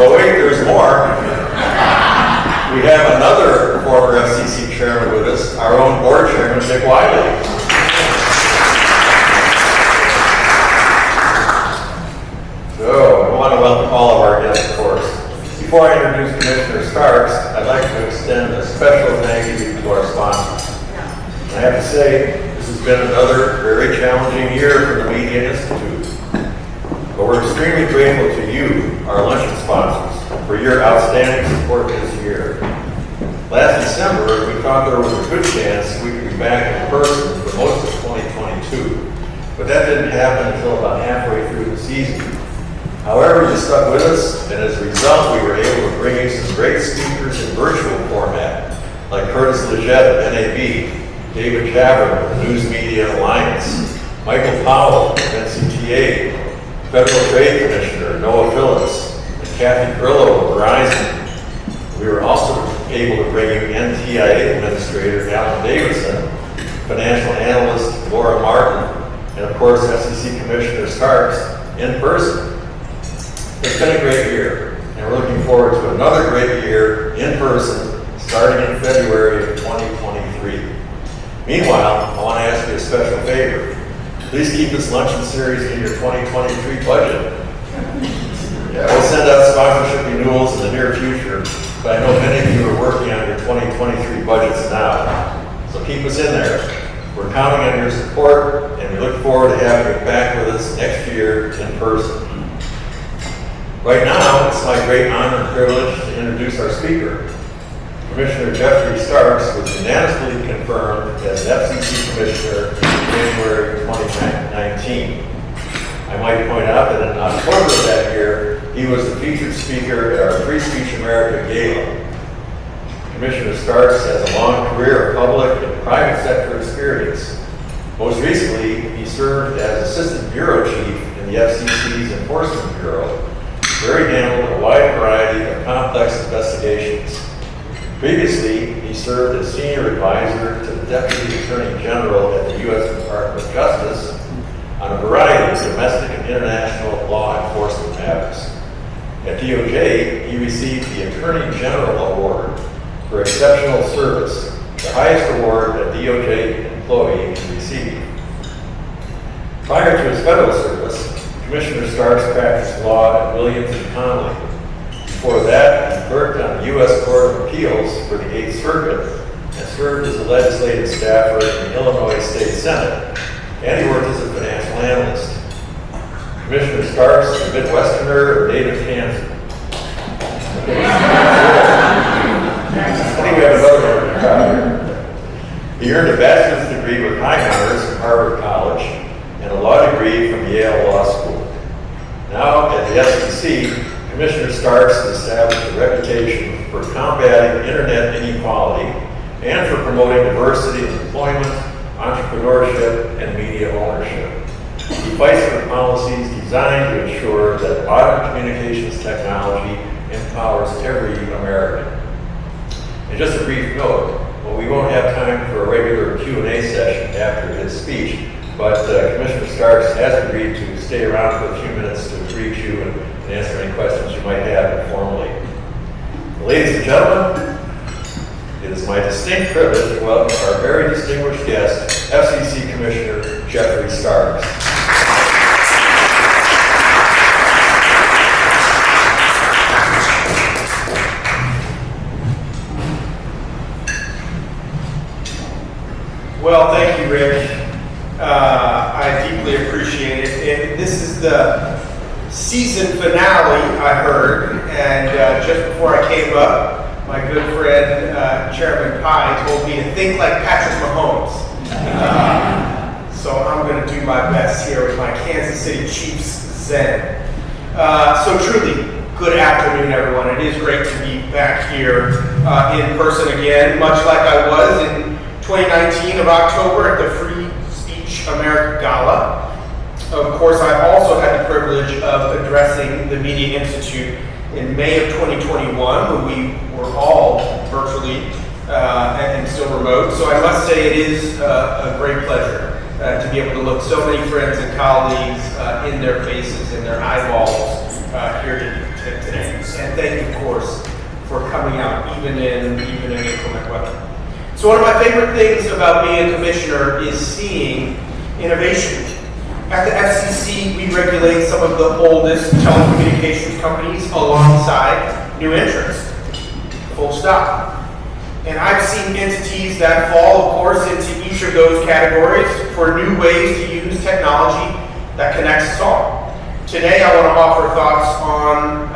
But wait, there's more. We have another former FCC chairman with us, our own board chairman, Dick Wiley. So, I want to welcome all of our guests, of course. Before I introduce Commissioner Starks, I'd like to extend a special thank you to our sponsors. I have to say, this has been another very challenging year for the Media Institute. But we're extremely grateful to you, our luncheon sponsors, for your outstanding support this year. Last December, we thought there was a good chance we could be back in person for most of 2022, but that didn't happen until about halfway through the season. However, you stuck with us, and as a result, we were able to bring you some great speakers in virtual format, like Curtis Leggett of NAB, David Chavin of the News Media Alliance, Michael Powell of NCTA, Federal Trade Commissioner Noah Phillips, and Kathy Grillo of Verizon. We were also able to bring you NTIA Administrator Alan Davidson, Financial Analyst Laura Martin, and of course FCC Commissioner Starks in person. It's been a great year, and we're looking forward to another great year in person starting in February of 2023. Meanwhile, I want to ask you a special favor. Please keep this luncheon series in your 2023 budget. Yeah, we'll send out sponsorship renewals in the near future, but I know many of you are working on your 2023 budgets now. So keep us in there. We're counting on your support, and we look forward to having you back with us next year in person. Right now, it's my great honor and privilege to introduce our speaker. Commissioner Geoffrey Starks was unanimously confirmed as FCC Commissioner in January 2019. I might point out that in October of that year, he was the featured speaker at our Free Speech America Gala. Commissioner Starks has a long career of public and private sector experience. Most recently, he served as Assistant Bureau Chief in the FCC's Enforcement Bureau, where he handled a wide variety of complex investigations. Previously, he served as Senior Advisor to the Deputy Attorney General at the U.S. Department of Justice on a variety of domestic and international law enforcement matters. At DOJ, he received the Attorney General Award for Exceptional Service, the highest award a DOJ employee can receive. Prior to his federal service, Commissioner Starks practiced law at Williams & Connolly. Before that, he clerked on the U.S. Court of Appeals for the 8th Circuit and served as a legislative staffer in the Illinois State Senate, and he worked as a financial analyst. Commissioner Starks is a Midwesterner of native Kansas. I think we have another one. He earned a bachelor's degree with high honors from Harvard College and a law degree from Yale Law School. Now, at the FCC, Commissioner Starks has established a reputation for combating internet inequality and for promoting diversity in employment, entrepreneurship, and media ownership. He fights for policies designed to ensure that modern communications technology empowers every American. And just a brief note, well, we won't have time for a regular Q&A session after his speech, but Commissioner Starks has agreed to stay around for a few minutes to greet you and answer any questions you might have informally. Ladies and gentlemen, it is my distinct privilege to welcome our very distinguished guest, FCC Commissioner Geoffrey Starks. Well, thank you, Rick. I deeply appreciate it. And this is the season finale, I heard, and just before I came up, my good friend Chairman Pye told me to think like Patrick Mahomes. So I'm going to do my best here with my Kansas City Chiefs zen. So truly, good afternoon, everyone. It is great to be back here in person again, much like I was in 2019 of October at the Free Speech America Gala. Of course, I also had the privilege of addressing the Media Institute in May of 2021, when we were all virtually and still remote. So I must say it is a great pleasure to be able to look so many friends and colleagues in their faces, in their eyeballs here today. And thank you, of course, for coming out even in inclement weather. So one of my favorite things about being a commissioner is seeing innovation. At the FCC, we regulate some of the oldest telecommunications companies alongside new entrants. Full stop. And I've seen entities that fall, of course, into each of those categories for new ways to use technology that connects us all. Today, I want to offer thoughts on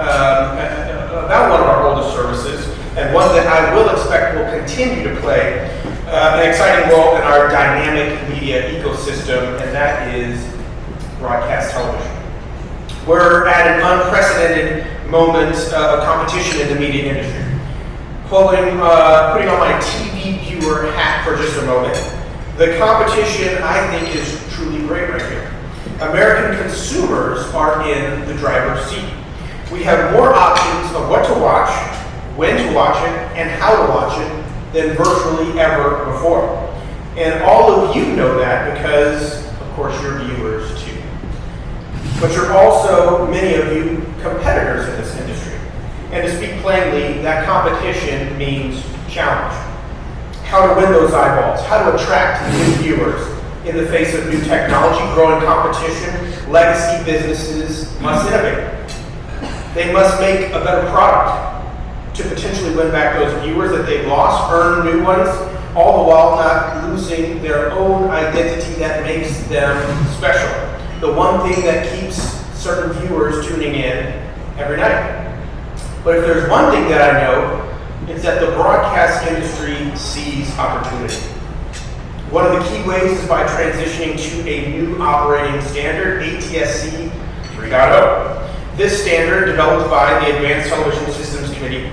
about one of our oldest services, and one that I will expect will continue to play an exciting role in our dynamic media ecosystem, and that is broadcast television. We're at an unprecedented moment of competition in the media industry. Putting on my TV viewer hat for just a moment, the competition, I think, is truly great right here. American consumers are in the driver's seat. We have more options of what to watch, when to watch it, and how to watch it than virtually ever before. And all of you know that because, of course, you're viewers too. But you're also, many of you, competitors in this industry. And to speak plainly, that competition means challenge. How to win those eyeballs, how to attract new viewers in the face of new technology, growing competition. Legacy businesses must innovate. They must make a better product to potentially win back those viewers that they've lost, earn new ones, all the while not losing their own identity that makes them special. The one thing that keeps certain viewers tuning in every night. But if there's one thing that I know, it's that the broadcast industry sees opportunity. One of the key ways is by transitioning to a new operating standard, ATSC 3.0. This standard, developed by the Advanced Television Systems Committee,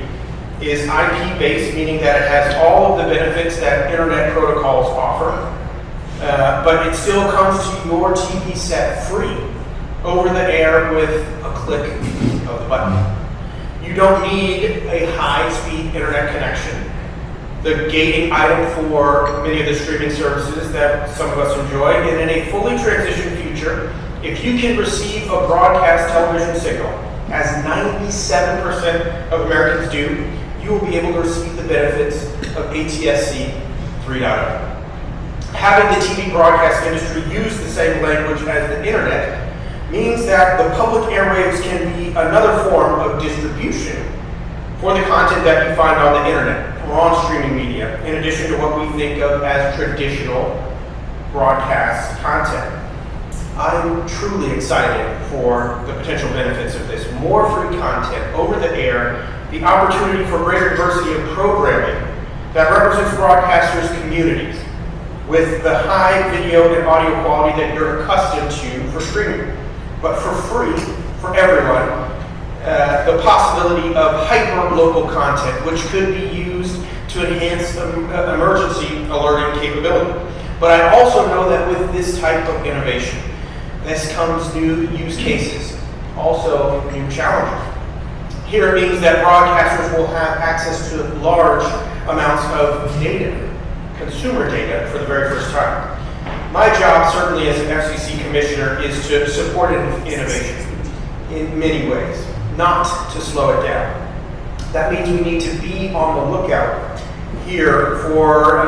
is IP-based, meaning that it has all of the benefits that internet protocols offer, but it still comes to your TV set free, over the air with a click of the button. You don't need a high-speed internet connection. The gating item for many of the streaming services that some of us enjoy, and in a fully transitioned future, if you can receive a broadcast television signal, as 97% of Americans do, you will be able to receive the benefits of ATSC 3.0. Having the TV broadcast industry use the same language as the internet means that the public airwaves can be another form of distribution for the content that you find on the internet or on streaming media, in addition to what we think of as traditional broadcast content. I'm truly excited for the potential benefits of this. More free content over the air, the opportunity for greater diversity of programming that represents broadcasters' communities with the high video and audio quality that you're accustomed to for streaming. But for free, for everyone, the possibility of hyper-local content, which could be used to enhance emergency alerting capability. But I also know that with this type of innovation, this comes new use cases, also new challenges. Here it means that broadcasters will have access to large amounts of data, consumer data, for the very first time. My job, certainly as an FCC commissioner, is to support innovation in many ways, not to slow it down. That means we need to be on the lookout here for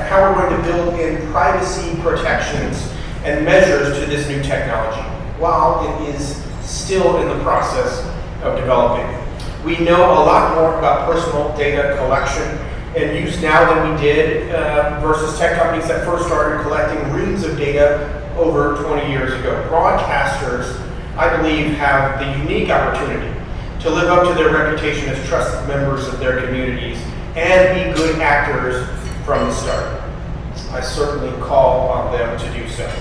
how we're going to build in privacy protections and measures to this new technology while it is still in the process of developing. We know a lot more about personal data collection and use now than we did versus tech companies that first started collecting reams of data over 20 years ago. Broadcasters, I believe, have the unique opportunity to live up to their reputation as trusted members of their communities and be good actors from the start. I certainly call on them to do so.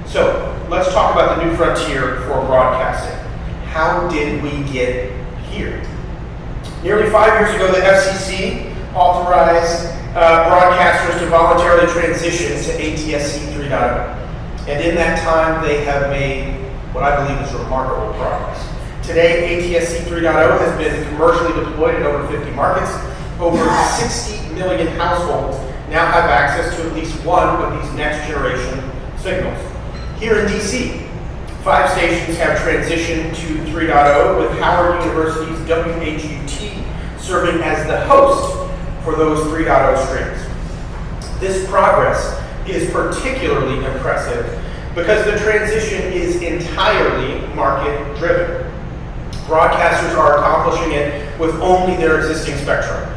So let's talk about the new frontier for broadcasting. How did we get here? Nearly 5 years ago, the FCC authorized broadcasters to voluntarily transition to ATSC 3.0. And in that time, they have made what I believe is remarkable progress. Today, ATSC 3.0 has been commercially deployed in over 50 markets. Over 60 million households now have access to at least one of these next generation signals. Here in DC, 5 stations have transitioned to 3.0 with Howard University's WHUT serving as the host for those 3.0 streams. This progress is particularly impressive because the transition is entirely market-driven. Broadcasters are accomplishing it with only their existing spectrum.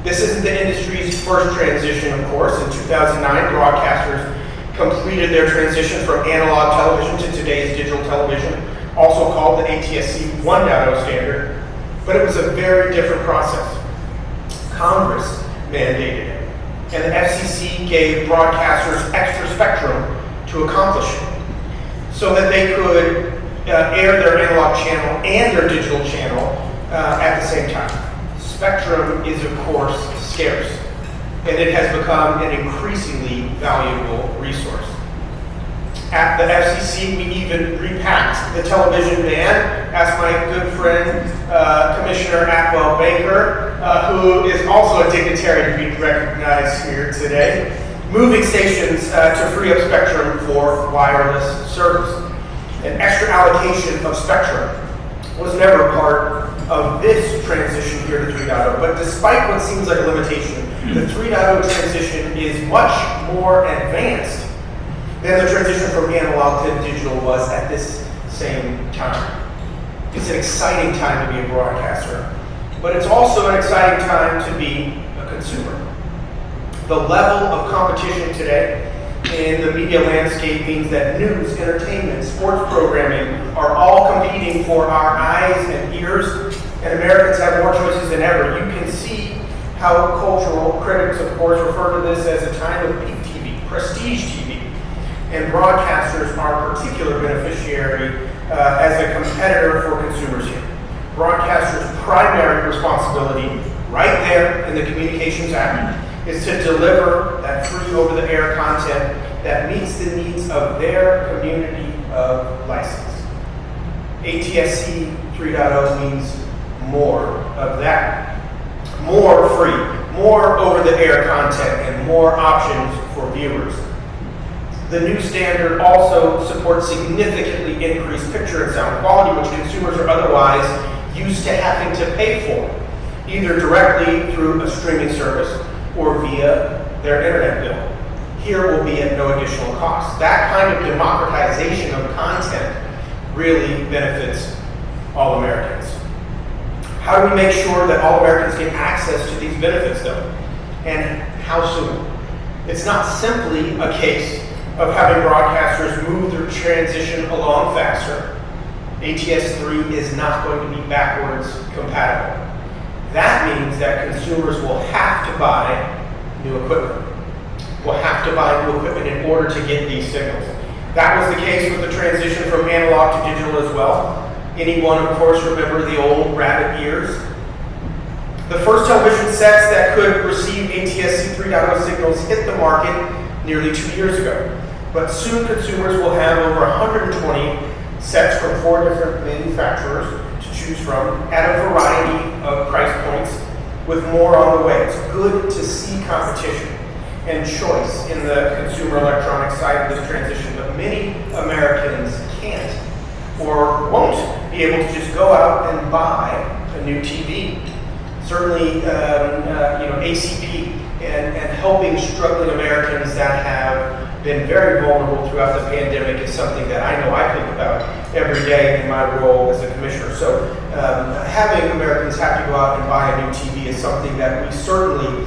This isn't the industry's first transition, of course. In 2009, broadcasters completed their transition from analog television to today's digital television, also called the ATSC 1.0 standard, but it was a very different process. Congress mandated it, and the FCC gave broadcasters extra spectrum to accomplish it, so that they could air their analog channel and their digital channel at the same time. Spectrum is, of course, scarce, and it has become an increasingly valuable resource. At the FCC, we even repacked the television ban, as my good friend, Commissioner Atwell Baker, who is also a dignitary to be recognized here today, moving stations to free up spectrum for wireless service. An extra allocation of spectrum was never part of this transition here to 3.0, but despite what seems like a limitation, the 3.0 transition is much more advanced than the transition from analog to digital was at this same time. It's an exciting time to be a broadcaster, but it's also an exciting time to be a consumer. The level of competition today in the media landscape means that news, entertainment, sports programming are all competing for our eyes and ears, and Americans have more choices than ever. You can see how cultural critics, of course, refer to this as a time of peak TV, prestige TV, and broadcasters are a particular beneficiary as a competitor for consumers here. Broadcasters' primary responsibility right there in the Communications Act is to deliver that free over-the-air content that meets the needs of their community of license. ATSC 3.0 means more of that. More free, more over-the-air content, and more options for viewers. The new standard also supports significantly increased picture and sound quality, which consumers are otherwise used to having to pay for, either directly through a streaming service or via their internet bill. Here will be at no additional cost. That kind of democratization of content really benefits all Americans. How do we make sure that all Americans get access to these benefits, though? And how soon? It's not simply a case of having broadcasters move their transition along faster. ATS-3 is not going to be backwards compatible. That means that consumers will have to buy new equipment. Will have to buy new equipment in order to get these signals. That was the case with the transition from analog to digital as well. Anyone, of course, remember the old rabbit ears? The first television sets that could receive ATSC 3.0 signals hit the market nearly 2 years ago. But soon consumers will have over 120 sets from 4 different manufacturers to choose from at a variety of price points, with more on the way. It's good to see competition and choice in the consumer electronics side of this transition, but many Americans can't or won't be able to just go out and buy a new TV. Certainly, ACP and helping struggling Americans that have been very vulnerable throughout the pandemic is something that I know I think about every day in my role as a commissioner. So having Americans have to go out and buy a new TV is something that we certainly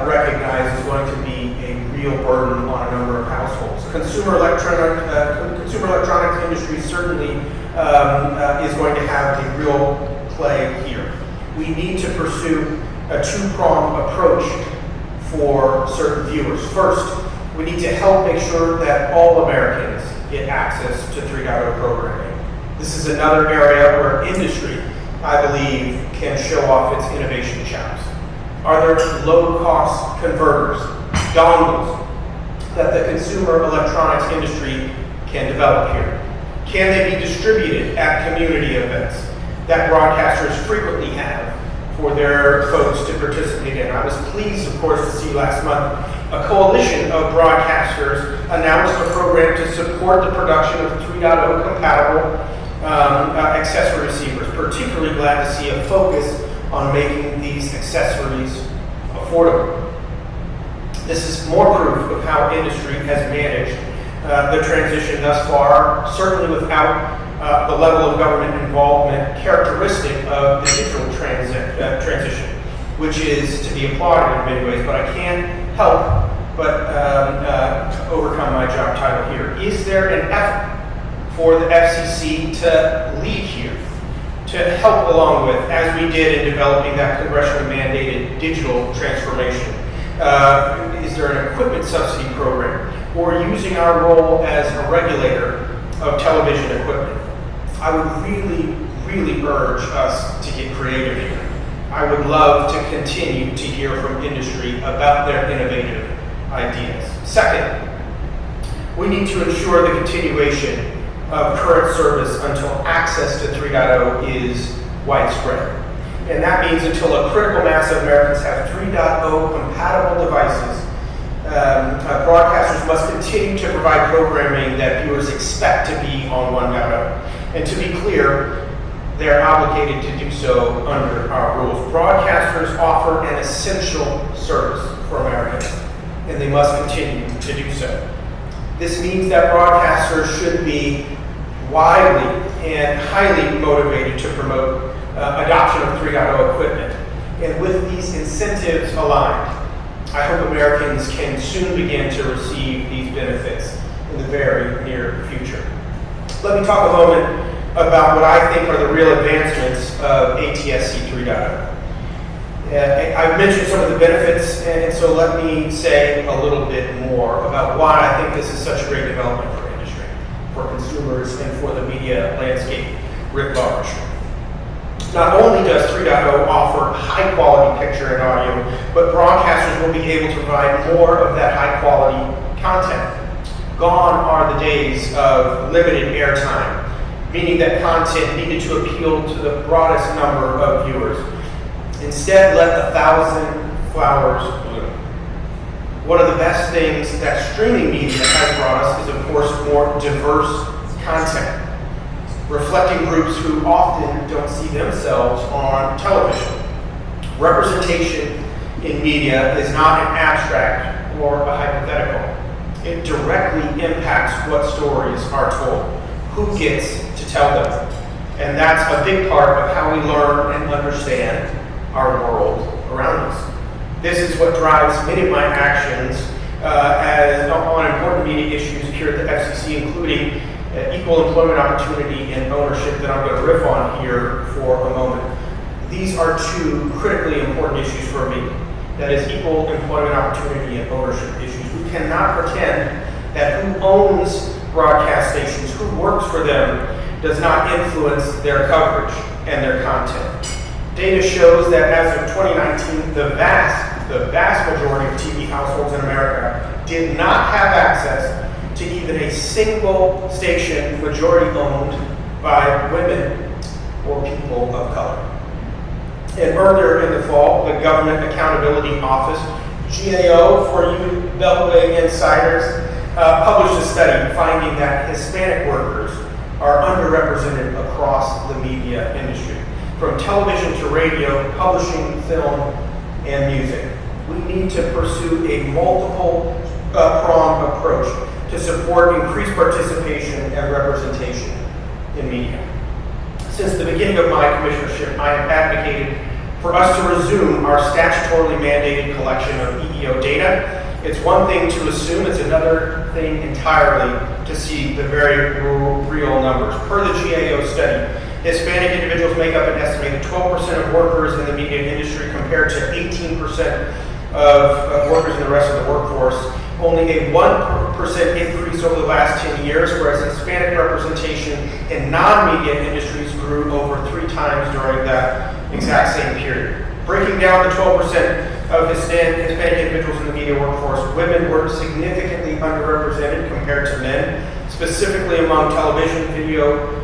recognize is going to be a real burden on a number of households. Consumer electronics industry certainly is going to have a real play here. We need to pursue a two-pronged approach for certain viewers. First, we need to help make sure that all Americans get access to 3.0 programming. This is another area where industry, I believe, can show off its innovation chops. Are there low-cost converters, dongles, that the consumer electronics industry can develop here? Can they be distributed at community events that broadcasters frequently have for their folks to participate in? I was pleased, of course, to see last month A coalition of broadcasters announced a program to support the production of 3.0 compatible accessory receivers. Particularly glad to see a focus on making these accessories affordable. This is more proof of how industry has managed the transition thus far, certainly without the level of government involvement characteristic of the digital transition, which is to be applauded in many ways, but I can't help but overcome my job title here. Is there an effort for the FCC to lead here, to help along with, as we did in developing that congressionally mandated digital transformation? Is there an equipment subsidy program, or using our role as a regulator of television equipment? I would really urge us to get creative here. I would love to continue to hear from industry about their innovative ideas. Second, we need to ensure the continuation of current service until access to 3.0 is widespread. And that means until a critical mass of Americans have 3.0 compatible devices, broadcasters must continue to provide programming that viewers expect to be on 1.0. And to be clear, they're obligated to do so under our rules. Broadcasters offer an essential service for Americans, and they must continue to do so. This means that broadcasters should be widely and highly motivated to promote adoption of 3.0 equipment. And with these incentives aligned, I hope Americans can soon begin to receive these benefits in the very near future. Let me talk a moment about what I think are the real advancements of ATSC 3.0. I've mentioned some of the benefits, and so let me say a little bit more about why I think this is such a great development for industry, for consumers, and for the media landscape writ large. Not only does 3.0 offer high-quality picture and audio, but broadcasters will be able to provide more of that high-quality content. Gone are the days of limited airtime, meaning that content needed to appeal to the broadest number of viewers. Instead, let 1,000 flowers bloom. One of the best things that streaming media has brought us is, of course, more diverse content, reflecting groups who often don't see themselves on television. Representation in media is not an abstract or a hypothetical. It directly impacts what stories are told, who gets to tell them. And that's a big part of how we learn and understand our world around us. This is what drives many of my actions as on important media issues here at the FCC, including equal employment opportunity and ownership that I'm going to riff on here for a moment. These are two critically important issues for me. That is equal employment opportunity and ownership issues. We cannot pretend that who owns broadcast stations, who works for them, does not influence their coverage and their content. Data shows that as of 2019, the vast majority of TV households in America did not have access to even a single station majority owned by women or people of color. And earlier in the fall, the Government Accountability Office, GAO for you Beltway insiders, published a study finding that Hispanic workers are underrepresented across the media industry, from television to radio, publishing, film, and music. We need to pursue a multiple pronged approach to support increased participation and representation in media. Since the beginning of my commissionership, I have advocated for us to resume our statutorily mandated collection of EEO data. It's one thing to assume, it's another thing entirely to see the very real numbers. Per the GAO study, Hispanic individuals make up an estimated 12% of workers in the media industry compared to 18% of workers in the rest of the workforce. Only a 1% increase over the last 10 years, whereas Hispanic representation in non-media industries grew over 3 times during that exact same period. Breaking down the 12% of Hispanic individuals in the media workforce, women were significantly underrepresented compared to men, specifically among television, video,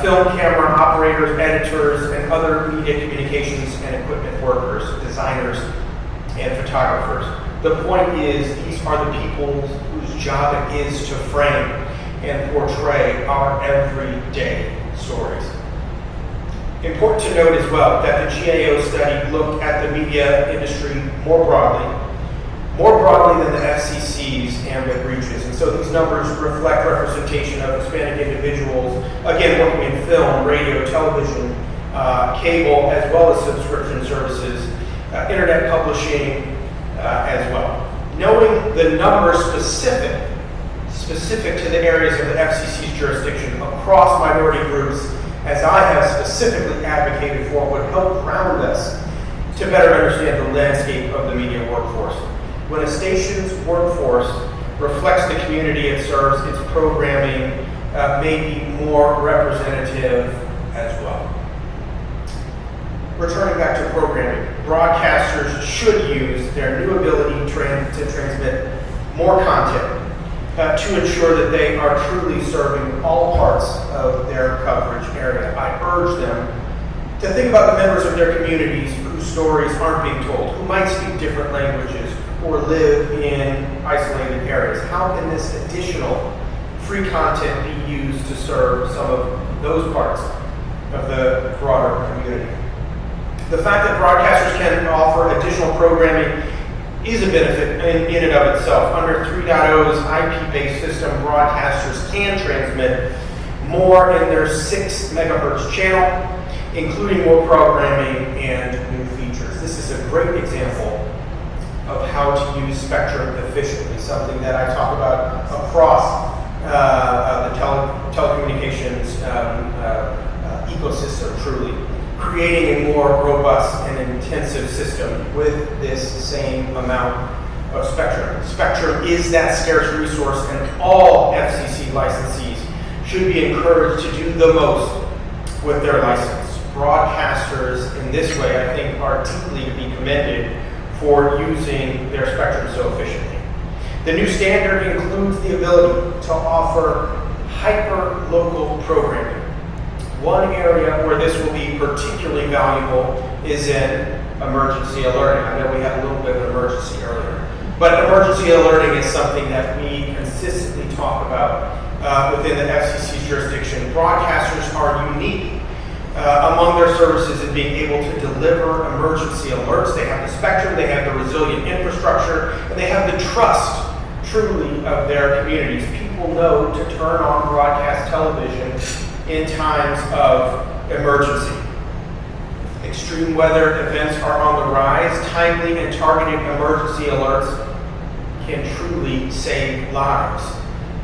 film camera operators, editors, and other media communications and equipment workers, designers, and photographers. The point is, these are the people whose job it is to frame and portray our everyday stories. Important to note as well that the GAO study looked at the media industry more broadly than the FCC's ambit reaches. And so these numbers reflect representation of Hispanic individuals, again, working in film, radio, television, cable, as well as subscription services, internet publishing as well. Knowing the numbers specific to the areas of the FCC's jurisdiction across minority groups, as I have specifically advocated for, would help ground us to better understand the landscape of the media workforce. When a station's workforce reflects the community it serves, its programming may be more representative as well. Returning back to programming, broadcasters should use their new ability to transmit more content to ensure that they are truly serving all parts of their coverage area. I urge them to think about the members of their communities whose stories aren't being told, who might speak different languages or live in isolated areas. How can this additional free content be used to serve some of those parts of the broader community? The fact that broadcasters can offer additional programming is a benefit in and of itself. Under 3.0's IP-based system, broadcasters can transmit more in their 6 megahertz channel, including more programming and new features. This is a great example of how to use spectrum efficiently, something that I talk about across the telecommunications ecosystem, truly. Creating a more robust and intensive system with this same amount of spectrum. Spectrum is that scarce resource, and all FCC licensees should be encouraged to do the most with their license. Broadcasters in this way, I think, are deeply to be commended for using their spectrum so efficiently. The new standard includes the ability to offer hyper-local programming. One area where this will be particularly valuable is in emergency alerting. I know we had a little bit of emergency earlier, but emergency alerting is something that we consistently talk about within the FCC's jurisdiction. Broadcasters are unique among their services in being able to deliver emergency alerts. They have the spectrum, they have the resilient infrastructure, and they have the trust, truly, of their communities. People know to turn on broadcast television in times of emergency. Extreme weather events are on the rise. Timely and targeted emergency alerts can truly save lives,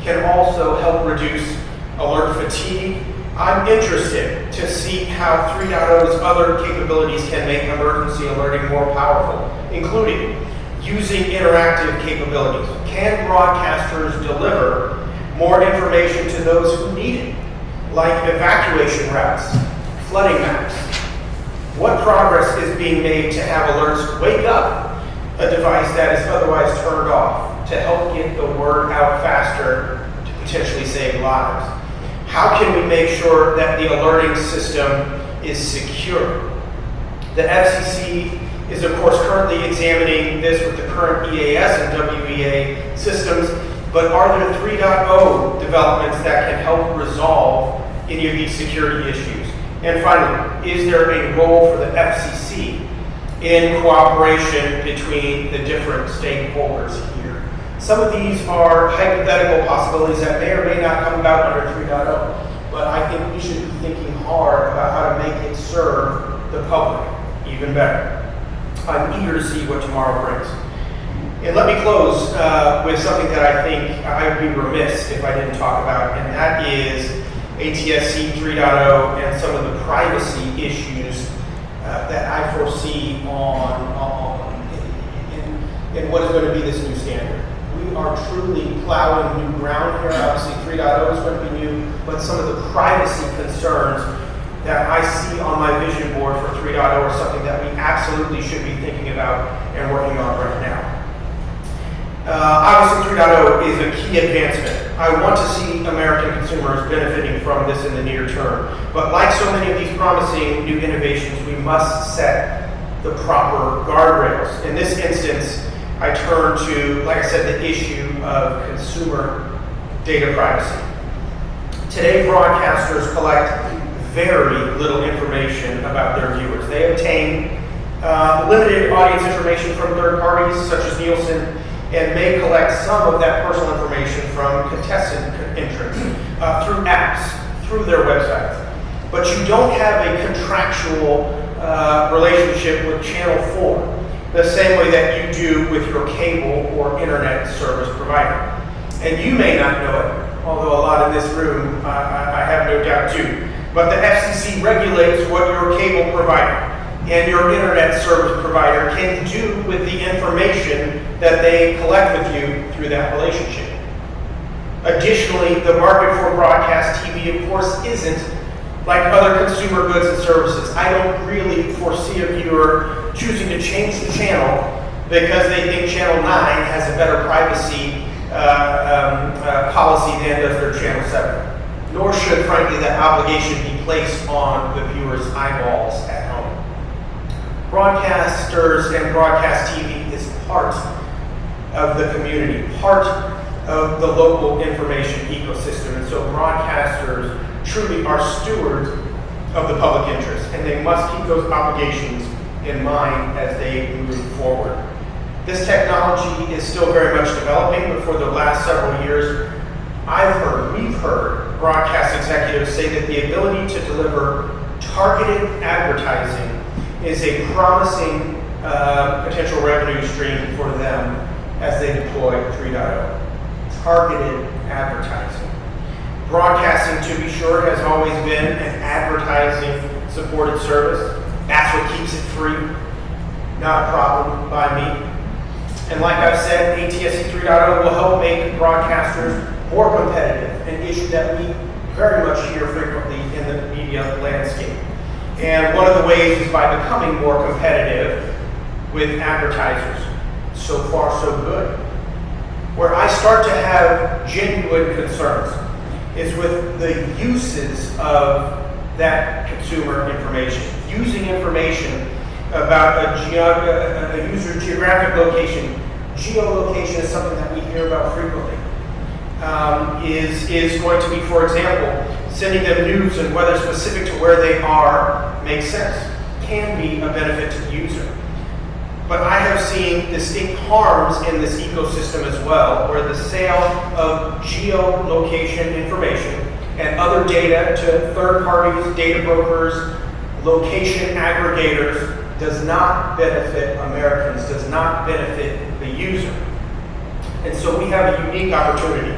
can also help reduce alert fatigue. I'm interested to see how 3.0's other capabilities can make emergency alerting more powerful, including using interactive capabilities. Can broadcasters deliver more information to those who need it, like evacuation routes, flooding maps? What progress is being made to have alerts wake up a device that is otherwise turned off to help get the word out faster to potentially save lives? How can we make sure that the alerting system is secure? The FCC is, of course, currently examining this with the current EAS and WEA systems, but are there 3.0 developments that can help resolve any of these security issues? And finally, is there a role for the FCC in cooperation between the different stakeholders here? Some of these are hypothetical possibilities that may or may not come about under 3.0, but I think we should be thinking hard about how to make it serve the public even better. I'm eager to see what tomorrow brings. And let me close with something that I think I would be remiss if I didn't talk about, and that is ATSC 3.0 and some of the privacy issues that I foresee in what is going to be this new standard. We are truly plowing new ground here. Obviously 3.0 is going to be new, but some of the privacy concerns that I see on my vision board for 3.0 are something that we absolutely should be thinking about and working on right now. Obviously 3.0 is a key advancement. I want to see American consumers benefiting from this in the near term. But like so many of these promising new innovations, we must set the proper guardrails. In this instance, I turn to, like I said, the issue of consumer data privacy. Today, broadcasters collect very little information about their viewers. They obtain limited audience information from third parties, such as Nielsen, and may collect some of that personal information from contestant entrants through apps, through their websites. But you don't have a contractual relationship with Channel 4, the same way that you do with your cable or internet service provider. And you may not know it, although a lot in this room I have no doubt too. But the FCC regulates what your cable provider and your internet service provider can do with the information that they collect with you through that relationship. Additionally, the market for broadcast TV, of course, isn't like other consumer goods and services. I don't really foresee a viewer choosing to change the channel because they think Channel 9 has a better privacy policy than does their Channel 7. Nor should, frankly, that obligation be placed on the viewer's eyeballs at home. Broadcasters and broadcast TV is part of the community, part of the local information ecosystem. And so broadcasters truly are stewards of the public interest, and they must keep those obligations in mind as they move forward. This technology is still very much developing, but for the last several years, we've heard broadcast executives say that the ability to deliver targeted advertising is a promising potential revenue stream for them as they deploy 3.0. Targeted advertising. Broadcasting, to be sure, has always been an advertising-supported service. That's what keeps it free. Not a problem by me. And like I've said, ATSC 3.0 will help make broadcasters more competitive, an issue that we very much hear frequently in the media landscape. And one of the ways is by becoming more competitive with advertisers. So far, so good. Where I start to have genuine concerns is with the uses of that consumer information. Using information about a user's geographic location. Geolocation is something that we hear about frequently. Is going to be, for example, sending them news and whether specific to where they are makes sense, can be a benefit to the user. But I have seen distinct harms in this ecosystem as well, where the sale of geolocation information and other data to third parties, data brokers, location aggregators does not benefit Americans, does not benefit the user. And so we have a unique opportunity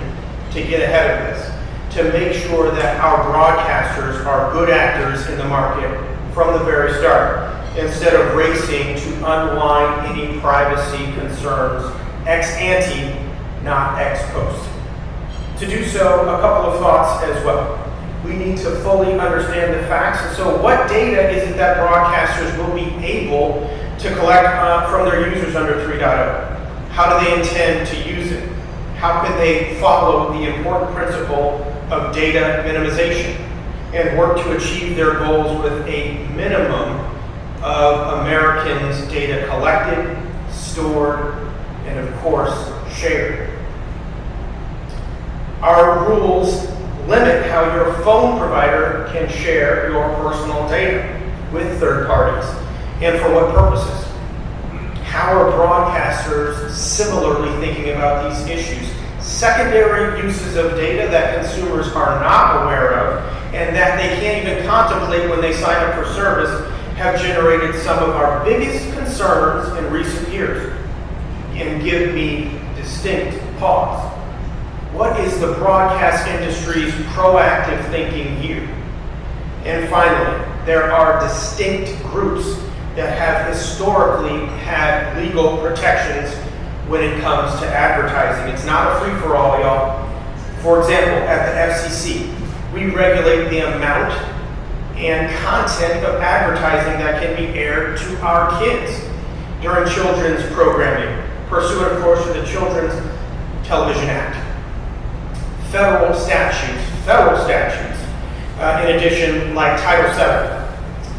to get ahead of this, to make sure that our broadcasters are good actors in the market from the very start, instead of racing to unwind any privacy concerns ex ante, not ex post. To do so, a couple of thoughts as well. We need to fully understand the facts, and so what data is it that broadcasters will be able to collect from their users under 3.0? How do they intend to use it? How can they follow the important principle of data minimization and work to achieve their goals with a minimum of Americans' data collected, stored, and of course, shared? Our rules limit how your phone provider can share your personal data with third parties, and for what purposes. How are broadcasters similarly thinking about these issues? Secondary uses of data that consumers are not aware of and that they can't even contemplate when they sign up for service have generated some of our biggest concerns in recent years and give me distinct pause. What is the broadcast industry's proactive thinking here? And finally, there are distinct groups that have historically had legal protections when it comes to advertising. It's not a free-for-all, y'all. For example, at the FCC, we regulate the amount and content of advertising that can be aired to our kids during children's programming, pursuant, of course, to the Children's Television Act. Federal statutes, in addition, like Title VII,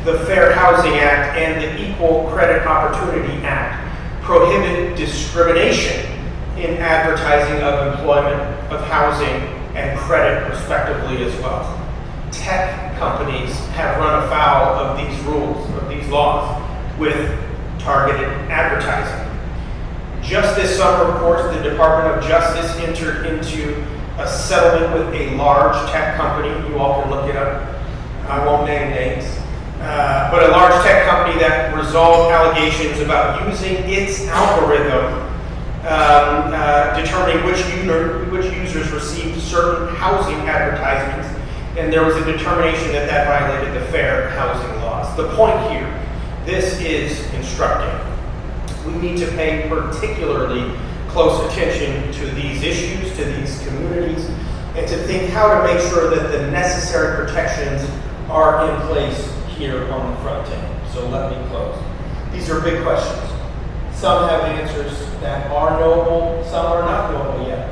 the Fair Housing Act, and the Equal Credit Opportunity Act, prohibit discrimination in advertising of employment, of housing, and credit respectively as well. Tech companies have run afoul of these rules, of these laws, with targeted advertising. Just this summer, of course, the Department of Justice entered into a settlement with a large tech company. You all can look it up. I won't name names. But a large tech company that resolved allegations about using its algorithm determining which users received certain housing advertisements, and there was a determination that that violated the fair housing laws. The point here, this is instructing. We need to pay particularly close attention to these issues, to these communities, and to think how to make sure that the necessary protections are in place here on the front end. So let me close. These are big questions. Some have answers that are knowable, some are not knowable yet.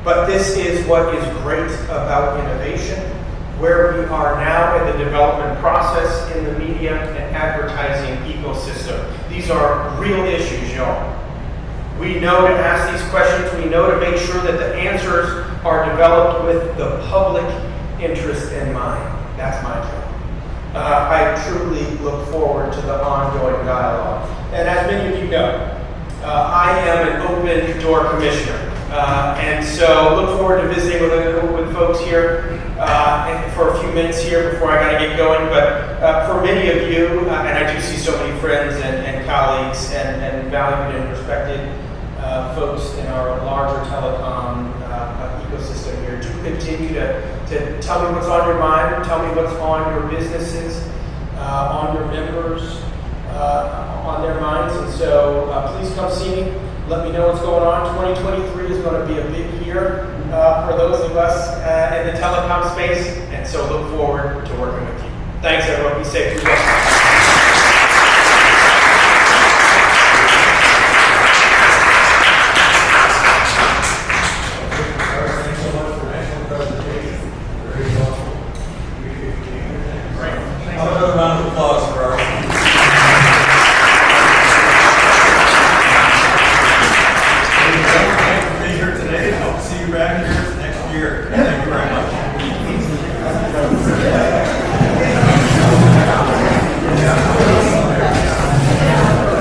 But this is what is great about innovation, where we are now in the development process in the media and advertising ecosystem. These are real issues, y'all. We know to ask these questions. We know to make sure that the answers are developed with the public interest in mind. That's my job. I truly look forward to the ongoing dialogue. And as many of you know, I am an open door commissioner. And so look forward to visiting with folks here for a few minutes here before I got to get going. But for many of you, and I do see so many friends and colleagues and valued and respected folks in our larger telecom ecosystem here, do continue to tell me what's on your mind, tell me what's on your businesses, on your members, on their minds. And so please come see me. Let me know what's going on. 2023 is going to be a big year for those of us in the telecom space, and so look forward to working with you. Thanks, everyone. Be safe. Be well. Another round of applause for our thank you for being here today. I hope to see you back here next year. Thank you very much.